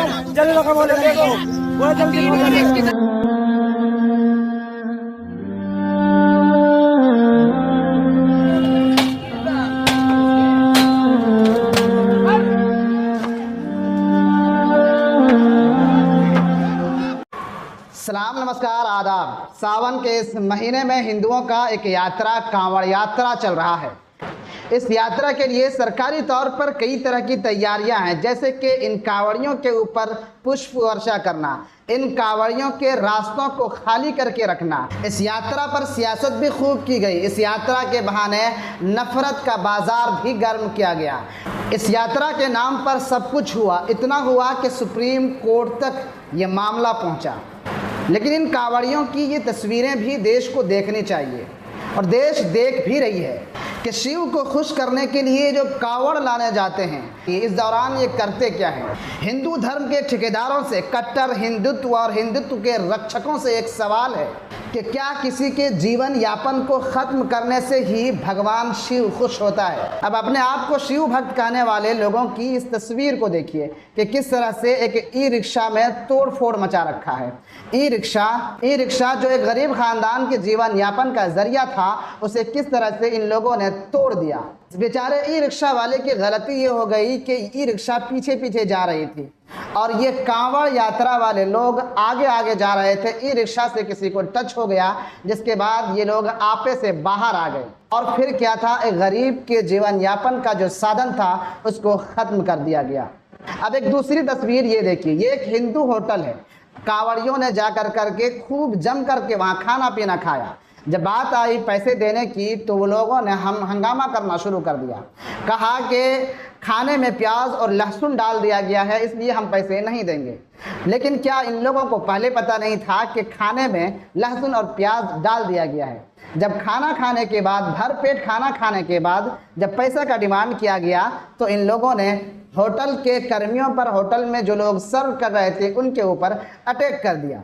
जल्दी लोग बोले बोले जल्दी। सलाम, नमस्कार, आदाब। सावन के इस महीने में हिंदुओं का एक यात्रा कांवड़ यात्रा चल रहा है। इस यात्रा के लिए सरकारी तौर पर कई तरह की तैयारियां हैं, जैसे कि इन कांवड़ियों के ऊपर पुष्प वर्षा करना, इन कांवड़ियों के रास्तों को खाली करके रखना। इस यात्रा पर सियासत भी खूब की गई। इस यात्रा के बहाने नफरत का बाजार भी गर्म किया गया। इस यात्रा के नाम पर सब कुछ हुआ, इतना हुआ कि सुप्रीम कोर्ट तक ये मामला पहुंचा। लेकिन इन कांवड़ियों की ये तस्वीरें भी देश को देखनी चाहिए, और देश देख भी रही है कि शिव को खुश करने के लिए जो कांवड़ लाने जाते हैं, इस दौरान ये करते क्या हैं। हिंदू धर्म के ठेकेदारों से, कट्टर हिंदुत्व और हिंदुत्व के रक्षकों से एक सवाल है कि क्या किसी के जीवन यापन को ख़त्म करने से ही भगवान शिव खुश होता है। अब अपने आप को शिव भक्त कहने वाले लोगों की इस तस्वीर को देखिए कि किस तरह से एक ई रिक्शा में तोड़ फोड़ मचा रखा है। ई रिक्शा जो एक गरीब खानदान के जीवन यापन का जरिया था, उसे किस तरह से इन लोगों ने तोड़ दिया। बेचारे ई रिक्शा वाले की गलती ये हो गई कि ई रिक्शा पीछे पीछे जा रही थी और ये कांवड़ यात्रा वाले लोग आगे आगे जा रहे थे। ई रिक्शा से किसी को टच हो गया, जिसके बाद ये लोग आपे से बाहर आ गए और फिर क्या था, एक गरीब के जीवन यापन का जो साधन था उसको ख़त्म कर दिया गया। अब एक दूसरी तस्वीर ये देखिए, ये एक हिंदू होटल है। कांवड़ियों ने जा करके खूब जम करके वहाँ खाना पीना खाया। जब बात आई पैसे देने की तो वो लोगों ने हंगामा करना शुरू कर दिया। कहा कि खाने में प्याज और लहसुन डाल दिया गया है, इसलिए हम पैसे नहीं देंगे। लेकिन क्या इन लोगों को पहले पता नहीं था कि खाने में लहसुन और प्याज डाल दिया गया है। जब खाना खाने के बाद, भर पेट खाना खाने के बाद जब पैसा का डिमांड किया गया तो इन लोगों ने होटल के कर्मियों पर, होटल में जो लोग सर्व कर रहे थे उनके ऊपर अटैक कर दिया।